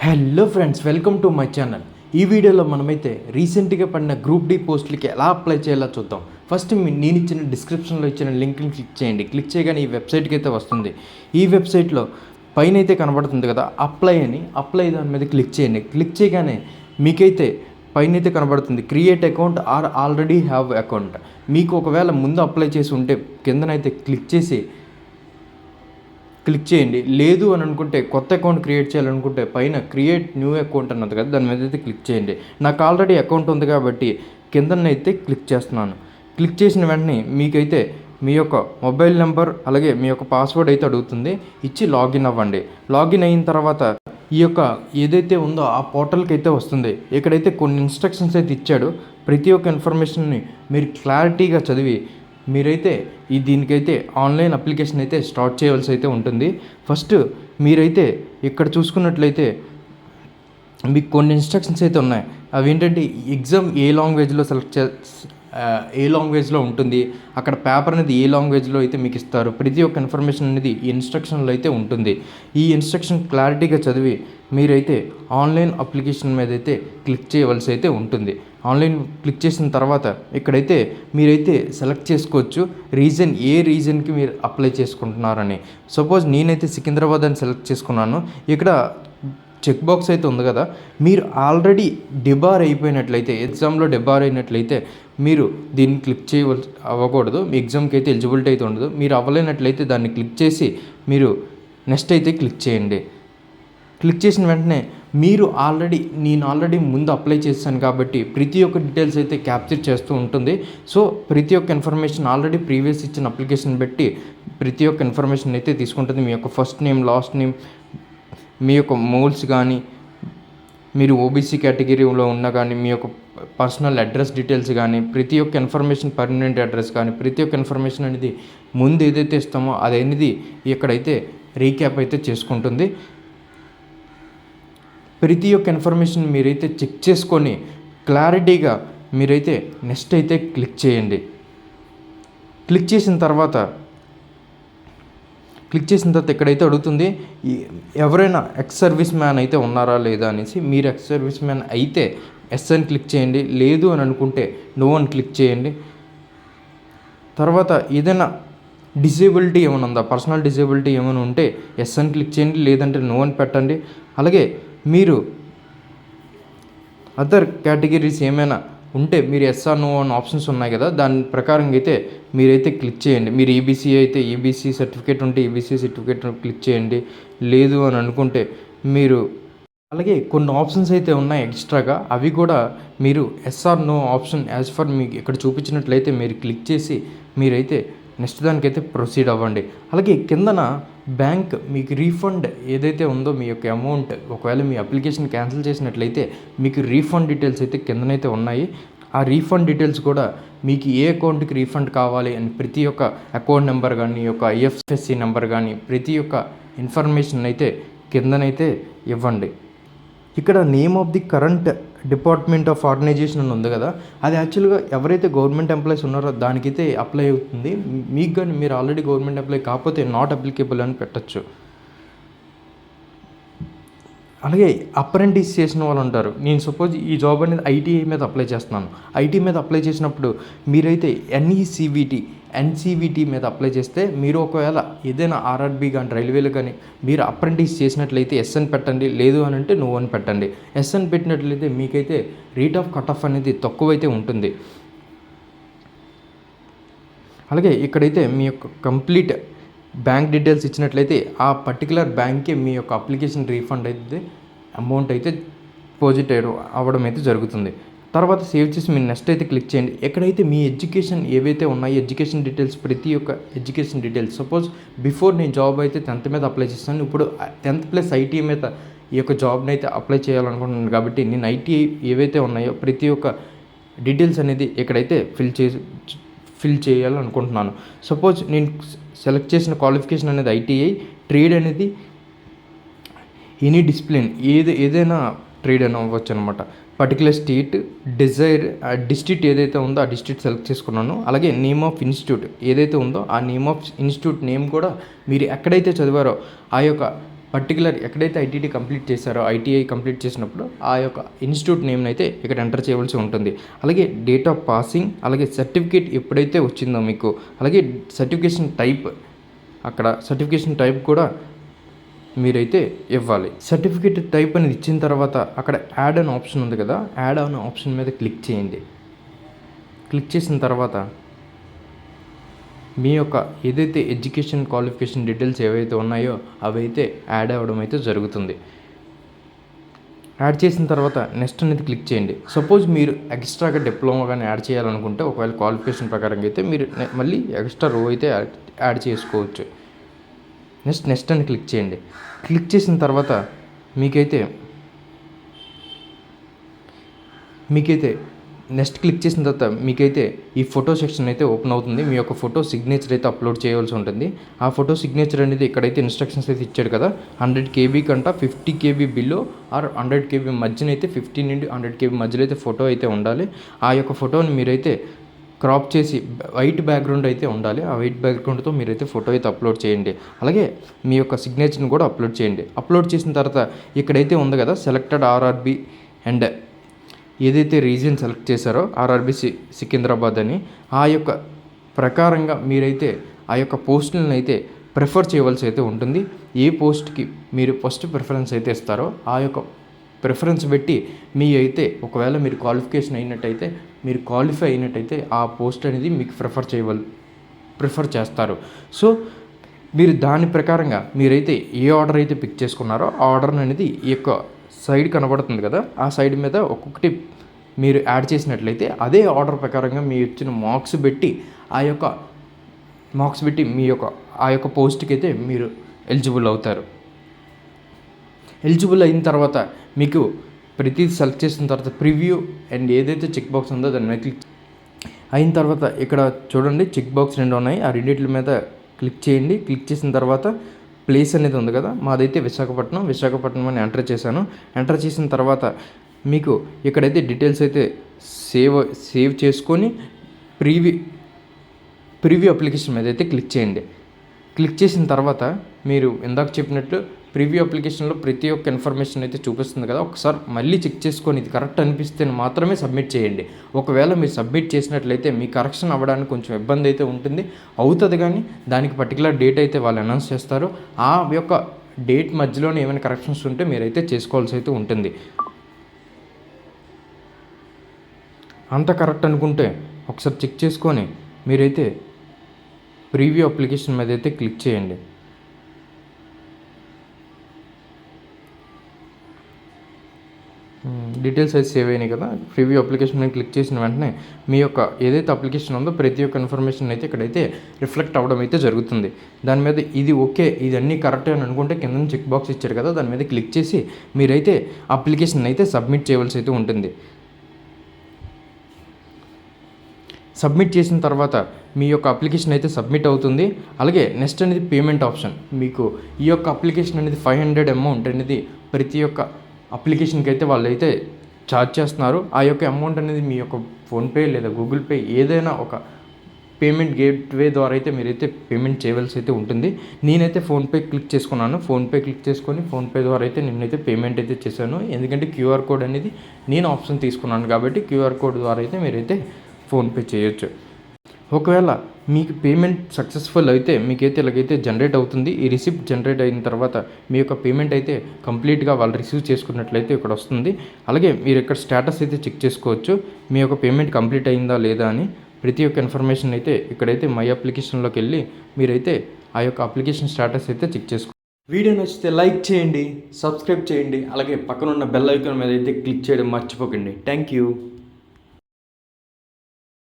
Hello friends, welcome to my channel. ఈ వీడియోలో మనమైతే రీసెంట్గా పడిన గ్రూప్ డి పోస్టులకి ఎలా అప్లై చేయాలో చూద్దాం. ఫస్ట్ నేను ఇచ్చిన డిస్క్రిప్షన్లో ఇచ్చిన లింక్ని క్లిక్ చేయండి. క్లిక్ చేయగానే ఈ వెబ్సైట్కి అయితే వస్తుంది. ఈ వెబ్సైట్లో పైన అయితే కనబడుతుంది కదా అప్లై అని, అప్లై దాని మీద క్లిక్ చేయండి. క్లిక్ చేయగానే మీకైతే పైన అయితే కనబడుతుంది create account or already have account. మీకు ఒకవేళ ముందు అప్లై చేసి ఉంటే కిందనైతే క్లిక్ చేయండి. లేదు అని అనుకుంటే కొత్త అకౌంట్ క్రియేట్ చేయాలనుకుంటే పైన క్రియేట్ న్యూ అకౌంట్ అన్నది కదా, దాని మీద అయితే క్లిక్ చేయండి. నాకు ఆల్రెడీ అకౌంట్ ఉంది కాబట్టి కిందనైతే క్లిక్ చేస్తున్నాను. క్లిక్ చేసిన వెంటనే మీకైతే మీ యొక్క మొబైల్ నెంబర్ అలాగే మీ యొక్క పాస్వర్డ్ అయితే అడుగుతుంది. ఇచ్చి లాగిన్ అవ్వండి. లాగిన్ అయిన తర్వాత ఈ యొక్క ఏదైతే ఉందో ఆ పోర్టల్కి అయితే వస్తుంది. ఇక్కడైతే కొన్ని ఇన్స్ట్రక్షన్స్ అయితే ఇచ్చాడు. ప్రతి ఒక్క ఇన్ఫర్మేషన్ని మీరు క్లారిటీగా చదివి మీరైతే దీనికైతే ఆన్లైన్ అప్లికేషన్ అయితే స్టార్ట్ చేయవలసి అయితే ఉంటుంది. ఫస్ట్ మీరైతే ఇక్కడ చూసుకున్నట్లయితే మీకు కొన్ని ఇన్స్ట్రక్షన్స్ అయితే ఉన్నాయి. అవి ఏంటంటే ఎగ్జామ్ ఏ లాంగ్వేజ్లో ఏ లాంగ్వేజ్లో ఉంటుంది, అక్కడ పేపర్ అనేది ఏ లాంగ్వేజ్లో అయితే మీకు ఇస్తారు. ప్రతి ఒక్క ఇన్ఫర్మేషన్ అనేది ఈ ఇన్స్ట్రక్షన్లో అయితే ఉంటుంది. ఈ ఇన్స్ట్రక్షన్ క్లారిటీగా చదివి మీరైతే ఆన్లైన్ అప్లికేషన్ మీద అయితే క్లిక్ చేయవలసి అయితే ఉంటుంది. ఆన్లైన్ క్లిక్ చేసిన తర్వాత ఇక్కడైతే మీరైతే సెలెక్ట్ చేసుకోవచ్చు ఏ రీజన్కి మీరు అప్లై చేసుకుంటున్నారని. సపోజ్ నేనైతే సికింద్రాబాద్ అని సెలెక్ట్ చేసుకున్నాను. ఇక్కడ చెక్ బాక్స్ అయితే ఉంది కదా, మీరు ఆల్రెడీ డిబార్ అయిపోయినట్లయితే, ఎగ్జామ్లో డిబార్ అయినట్లయితే మీరు దీన్ని క్లిక్ అవ్వకూడదు. మీ ఎగ్జామ్కి అయితే ఎలిజిబిలిటీ అయితే ఉండదు. మీరు అవ్వలేనట్లయితే దాన్ని క్లిక్ చేసి మీరు నెక్స్ట్ అయితే క్లిక్ చేయండి. క్లిక్ చేసిన వెంటనే నేను ఆల్రెడీ ముందు అప్లై చేశాను కాబట్టి ప్రతి ఒక్క డీటెయిల్స్ అయితే క్యాప్చర్ చేస్తూ ఉంటుంది. సో ప్రతి ఒక్క ఇన్ఫర్మేషన్ ఆల్రెడీ ప్రీవియస్ ఇచ్చిన అప్లికేషన్ బట్టి ప్రతి ఒక్క ఇన్ఫర్మేషన్ అయితే తీసుకుంటుంది. మీ యొక్క ఫస్ట్ నేమ్, లాస్ట్ నేమ్, మీ యొక్క మోల్స్ కానీ, మీరు ఓబీసీ కేటగిరీలో ఉన్నా కానీ, మీ యొక్క పర్సనల్ అడ్రస్ డీటెయిల్స్ కానీ, ప్రతి ఒక్క ఇన్ఫర్మేషన్, పర్మనెంట్ అడ్రస్ కానీ, ప్రతి ఒక్క ఇన్ఫర్మేషన్ అనేది ముందు ఏదైతే ఇస్తామో అదనేది ఇక్కడైతే రీక్యాప్ అయితే చేసుకుంటుంది. ప్రతి ఒక్క ఇన్ఫర్మేషన్ మీరైతే చెక్ చేసుకొని క్లారిటీగా మీరైతే నెక్స్ట్ అయితే క్లిక్ చేయండి. క్లిక్ చేసిన తర్వాత ఇక్కడైతే అడుగుతుంది ఎవరైనా ఎక్స్ సర్వీస్ మ్యాన్ అయితే ఉన్నారా లేదా అనేసి. మీరు ఎక్స్ సర్వీస్ మ్యాన్ అయితే ఎస్ అని క్లిక్ చేయండి. లేదు అని అనుకుంటే నో అని క్లిక్ చేయండి. తర్వాత ఏదైనా డిసేబిలిటీ ఏమైనా ఉందా, పర్సనల్ డిసేబిలిటీ ఏమైనా ఉంటే ఎస్ అని క్లిక్ చేయండి, లేదంటే నో అని పెట్టండి. అలాగే మీరు అదర్ కేటగిరీస్ ఏమైనా ఉంటే మీరు ఎస్ఆర్ నో అని ఆప్షన్స్ ఉన్నాయి కదా, దాని ప్రకారం అయితే మీరైతే క్లిక్ చేయండి. మీరు ఈబీసీ అయితే ఈబీసీ సర్టిఫికేట్ ఉంటే ఈబీసీ సర్టిఫికేట్ క్లిక్ చేయండి. లేదు అని అనుకుంటే మీరు అలాగే కొన్ని ఆప్షన్స్ అయితే ఉన్నాయి ఎక్స్ట్రాగా, అవి కూడా మీరు yes or no option as per మీకు ఇక్కడ చూపించినట్లయితే మీరు క్లిక్ చేసి మీరైతే నెక్స్ట్ దానికైతే ప్రొసీడ్ అవ్వండి. అలాగే కిందన బ్యాంక్ మీకు రీఫండ్ ఏదైతే ఉందో మీ యొక్క అమౌంట్, ఒకవేళ మీ అప్లికేషన్ క్యాన్సిల్ చేసినట్లయితే మీకు రీఫండ్ డీటెయిల్స్ అయితే కిందనైతే ఉన్నాయి. ఆ రీఫండ్ డీటెయిల్స్ కూడా మీకు ఏ అకౌంట్కి రీఫండ్ కావాలి అని ప్రతి ఒక్క అకౌంట్ నెంబర్ కానీ, యొక్క ఐఎఫ్ఎస్సి నెంబర్ కానీ, ప్రతి ఒక్క ఇన్ఫర్మేషన్ అయితే కిందనైతే ఇవ్వండి. ఇక్కడ name of the current department of organization అని ఉంది కదా, అది యాక్చువల్గా ఎవరైతే గవర్నమెంట్ ఎంప్లాయీస్ ఉన్నారో దానికైతే అప్లై అవుతుంది. మీకు కానీ మీరు ఆల్రెడీ గవర్నమెంట్ ఎంప్లాయీ కాకపోతే నాట్ అప్లికేబుల్ అని పెట్టచ్చు. అలాగే అప్రెంటిస్ చేసిన వాళ్ళు ఉంటారు. నేను సపోజ్ ఈ జాబ్ అనేది ఐటీఐ మీద అప్లై చేస్తున్నాను. ఐటీ మీద అప్లై చేసినప్పుడు మీరైతే ఎన్సీవీటీ మీద అప్లై చేస్తే, మీరు ఒకవేళ ఏదైనా ఆర్ఆర్బీ కానీ రైల్వేలు కానీ మీరు అప్రెంటిస్ చేసినట్లయితే ఎస్ అని పెట్టండి, లేదు అని అంటే నో అని పెట్టండి. ఎస్ అని పెట్టినట్లయితే మీకైతే రేట్ ఆఫ్ కట్ ఆఫ్ అనేది తక్కువైతే ఉంటుంది. అలాగే ఇక్కడైతే మీ యొక్క కంప్లీట్ బ్యాంక్ డీటెయిల్స్ ఇచ్చినట్లయితే ఆ పర్టికులర్ బ్యాంక్కి మీ యొక్క అప్లికేషన్ రీఫండ్ అయితే అమౌంట్ అయితే డిపాజిట్ అవ్వడం అయితే జరుగుతుంది. తర్వాత సేవ్ చేసి మీరు నెక్స్ట్ అయితే క్లిక్ చేయండి. ఎక్కడైతే మీ ఎడ్యుకేషన్ ఏవైతే ఉన్నాయో ఎడ్యుకేషన్ డీటెయిల్స్, ప్రతి ఒక్క ఎడ్యుకేషన్ డీటెయిల్స్, సపోజ్ బిఫోర్ నేను జాబ్ అయితే 10th మీద అప్లై చేస్తాను, ఇప్పుడు 10th+ ఐటీ మీద ఈ యొక్క జాబ్ని అయితే అప్లై చేయాలనుకుంటున్నాను కాబట్టి నేను ఐటీఐ ఏవైతే ఉన్నాయో ప్రతి ఒక్క డీటెయిల్స్ అనేది ఇక్కడైతే ఫిల్ చేయాలనుకుంటున్నాను. సపోజ్ నేను సెలెక్ట్ చేసిన క్వాలిఫికేషన్ అనేది ఐటీఐ, ట్రేడ్ అనేది ఎనీ డిసిప్లిన్, ఏదైనా ట్రేడ్ అని అవ్వచ్చు అనమాట. పర్టికులర్ స్టేట్ డిస్ట్రిక్ట్ ఏదైతే ఉందో ఆ డిస్ట్రిక్ట్ సెలెక్ట్ చేసుకున్నాను. అలాగే నేమ్ ఆఫ్ ఇన్స్టిట్యూట్ ఏదైతే ఉందో ఆ నేమ్ ఆఫ్ ఇన్స్టిట్యూట్ నేమ్ కూడా మీరు ఎక్కడైతే చదివారో ఆ యొక్క పర్టికులర్ ఎక్కడైతే ఐటీటీ కంప్లీట్ చేశారో ఐటీఐ కంప్లీట్ చేసినప్పుడు ఆ యొక్క ఇన్స్టిట్యూట్ నేమ్ని అయితే ఇక్కడ ఎంటర్ చేయవలసి ఉంటుంది. అలాగే డేట్ ఆఫ్ పాసింగ్, అలాగే సర్టిఫికేట్ ఎప్పుడైతే వచ్చిందో మీకు, అలాగే సర్టిఫికేషన్ టైప్, అక్కడ సర్టిఫికేషన్ టైప్ కూడా మీరైతే ఇవ్వాలి. సర్టిఫికేట్ టైప్ అనేది ఇచ్చిన తర్వాత అక్కడ యాడ్ అనే ఆప్షన్ ఉంది కదా, యాడ్ అనే ఆప్షన్ మీద క్లిక్ చేయండి. క్లిక్ చేసిన తర్వాత మీ యొక్క ఏదైతే ఎడ్యుకేషన్ క్వాలిఫికేషన్ డీటెయిల్స్ ఏవైతే ఉన్నాయో అవి అయితే యాడ్ అవ్వడం అయితే జరుగుతుంది. యాడ్ చేసిన తర్వాత నెక్స్ట్ అనేది క్లిక్ చేయండి. సపోజ్ మీరు ఎక్స్ట్రాగా డిప్లొమా కానీ యాడ్ చేయాలనుకుంటే, ఒకవేళ క్వాలిఫికేషన్ ప్రకారంగా అయితే మీరు మళ్ళీ ఎక్స్ట్రా రో అయితే యాడ్ చేసుకోవచ్చు. నెక్స్ట్ అని క్లిక్ చేయండి. క్లిక్ చేసిన తర్వాత మీకైతే నెక్స్ట్ క్లిక్ చేసిన తర్వాత మీకైతే ఈ ఫోటో సెక్షన్ అయితే ఓపెన్ అవుతుంది. మీ యొక్క ఫోటో సిగ్నేచర్ అయితే అప్లోడ్ చేయవలసి ఉంటుంది. ఆ ఫోటో సిగ్నేచర్ అనేది ఇక్కడైతే ఇన్స్ట్రక్షన్స్ అయితే ఇచ్చాడు కదా, 100 KB కంట 50 KB బిలో ఆర్ 100 KB మధ్యన అయితే 50 నుండి 100 KB మధ్యలో అయితే ఫోటో అయితే ఉండాలి. ఆ యొక్క ఫోటోని మీరైతే క్రాప్ చేసి వైట్ బ్యాక్గ్రౌండ్ అయితే ఉండాలి. ఆ వైట్ బ్యాక్గ్రౌండ్తో మీరైతే ఫోటో అయితే అప్లోడ్ చేయండి. అలాగే మీ యొక్క సిగ్నేచర్ని కూడా అప్లోడ్ చేయండి. అప్లోడ్ చేసిన తర్వాత ఇక్కడైతే ఉంది కదా సెలెక్టెడ్ ఆర్ఆర్బి అండ్ ఏదైతే రీజియన్ సెలెక్ట్ చేశారో ఆర్ఆర్బి సికింద్రాబాద్ అని, ఆ యొక్క ప్రకారంగా మీరైతే ఆ యొక్క పోస్టులను అయితే ప్రిఫర్ చేయవలసి అయితే ఉంటుంది. ఏ పోస్ట్కి మీరు ఫస్ట్ ప్రిఫరెన్స్ అయితే ఇస్తారో ఆ యొక్క ప్రిఫరెన్స్ పెట్టి మీ అయితే ఒకవేళ మీరు క్వాలిఫై అయినట్టయితే ఆ పోస్ట్ అనేది మీకు ప్రిఫర్ చేస్తారు. సో మీరు దాని ప్రకారంగా మీరైతే ఏ ఆర్డర్ అయితే పిక్ చేసుకున్నారో ఆ ఆర్డర్ అనేది ఈ యొక్క సైడ్ కనబడుతుంది కదా, ఆ సైడ్ మీద ఒక్కొక్కటి మీరు యాడ్ చేసినట్లయితే అదే ఆర్డర్ ప్రకారంగా మీ ఇచ్చిన మార్క్స్ పెట్టి మీ యొక్క పోస్ట్కి అయితే మీరు ఎలిజిబుల్ అవుతారు. ఎలిజిబుల్ అయిన తర్వాత మీకు ప్రతిదీ సెలెక్ట్ చేసిన తర్వాత ప్రివ్యూ అండ్ ఏదైతే చెక్ బాక్స్ ఉందో దాని మీద క్లిక్ అయిన తర్వాత ఇక్కడ చూడండి చెక్ బాక్స్ 2 ఉన్నాయి. ఆ రెండింటి మీద క్లిక్ చేయండి. క్లిక్ చేసిన తర్వాత ప్లేస్ అనేది ఉంది కదా, మాదైతే విశాఖపట్నం అని ఎంటర్ చేశాను. ఎంటర్ చేసిన తర్వాత మీకు ఇక్కడైతే డీటెయిల్స్ అయితే సేవ్ చేసుకొని ప్రివ్యూ అప్లికేషన్ మీద అయితే క్లిక్ చేయండి. క్లిక్ చేసిన తర్వాత మీరు ఇందాక చెప్పినట్లు ప్రివ్యూ అప్లికేషన్లో ప్రతి ఒక్క ఇన్ఫర్మేషన్ అయితే చూపిస్తుంది కదా, ఒకసారి మళ్ళీ చెక్ చేసుకొని ఇది కరెక్ట్ అనిపిస్తే మాత్రమే సబ్మిట్ చేయండి. ఒకవేళ మీరు సబ్మిట్ చేసినట్లయితే మీ కరెక్షన్ అవ్వడానికి కొంచెం ఇబ్బంది అయితే అవుతుంది, కానీ దానికి పర్టికులర్ డేట్ అయితే వాళ్ళు అనౌన్స్ చేస్తారు. ఆ యొక్క డేట్ మధ్యలోనే ఏమైనా కరెక్షన్స్ ఉంటే మీరైతే చేసుకోవాల్సి అయితే ఉంటుంది. అంత కరెక్ట్ అనుకుంటే ఒకసారి చెక్ చేసుకొని మీరైతే ప్రివ్యూ అప్లికేషన్ మీద అయితే క్లిక్ చేయండి. డీటెయిల్స్ అయితే సేవ్ అయినాయి కదా. ప్రివ్యూ అప్లికేషన్ మీద క్లిక్ చేసిన వెంటనే మీ యొక్క ఏదైతే అప్లికేషన్ ఉందో ప్రతి ఒక్క ఇన్ఫర్మేషన్ అయితే ఇక్కడైతే రిఫ్లెక్ట్ అవ్వడం అయితే జరుగుతుంది. దాని మీద ఇది ఓకే, ఇది అన్నీ కరెక్ట్ అని అనుకుంటే కింద చెక్ బాక్స్ ఇచ్చారు కదా, దాని మీద క్లిక్ చేసి మీరైతే అప్లికేషన్ అయితే సబ్మిట్ చేయవలసి అయితే ఉంటుంది. సబ్మిట్ చేసిన తర్వాత మీ యొక్క అప్లికేషన్ అయితే సబ్మిట్ అవుతుంది. అలాగే నెక్స్ట్ అనేది పేమెంట్ ఆప్షన్. మీకు ఈ యొక్క అప్లికేషన్ అనేది 500 అమౌంట్ అనేది ప్రతి ఒక్క అప్లికేషన్కి అయితే వాళ్ళు అయితే ఛార్జ్ చేస్తున్నారు. ఆ యొక్క అమౌంట్ అనేది మీ యొక్క ఫోన్పే లేదా గూగుల్ పే ఏదైనా ఒక పేమెంట్ గేట్వే ద్వారా అయితే మీరైతే పేమెంట్ చేయవలసి అయితే ఉంటుంది. నేనైతే ఫోన్పే క్లిక్ చేసుకున్నాను. ఫోన్పే క్లిక్ చేసుకొని ఫోన్పే ద్వారా అయితే నేనైతే పేమెంట్ అయితే చేశాను. ఎందుకంటే క్యూఆర్ కోడ్ అనేది నేను ఆప్షన్ తీసుకున్నాను కాబట్టి క్యూఆర్ కోడ్ ద్వారా అయితే మీరైతే ఫోన్పే చేయొచ్చు. ఒకవేళ మీకు పేమెంట్ సక్సెస్ఫుల్ అయితే మీకైతే ఇలాగైతే జనరేట్ అవుతుంది. ఈ రిసిప్ట్ జనరేట్ అయిన తర్వాత మీ యొక్క పేమెంట్ అయితే కంప్లీట్గా వాళ్ళు రిసీవ్ చేసుకున్నట్లయితే ఇక్కడ వస్తుంది. అలాగే మీరు ఇక్కడ స్టేటస్ అయితే చెక్ చేసుకోవచ్చు, మీ యొక్క పేమెంట్ కంప్లీట్ అయిందా లేదా అని. ప్రతి ఒక్క ఇన్ఫర్మేషన్ అయితే ఇక్కడైతే మై అప్లికేషన్లోకి వెళ్ళి మీరైతే ఆ యొక్క అప్లికేషన్ స్టేటస్ అయితే చెక్ చేసుకోవచ్చు. వీడియో నచ్చితే లైక్ చేయండి, సబ్స్క్రైబ్ చేయండి, అలాగే పక్కనున్న బెల్ ఐకాన్ మీద అయితే క్లిక్ చేయడం మర్చిపోకండి. Thank you.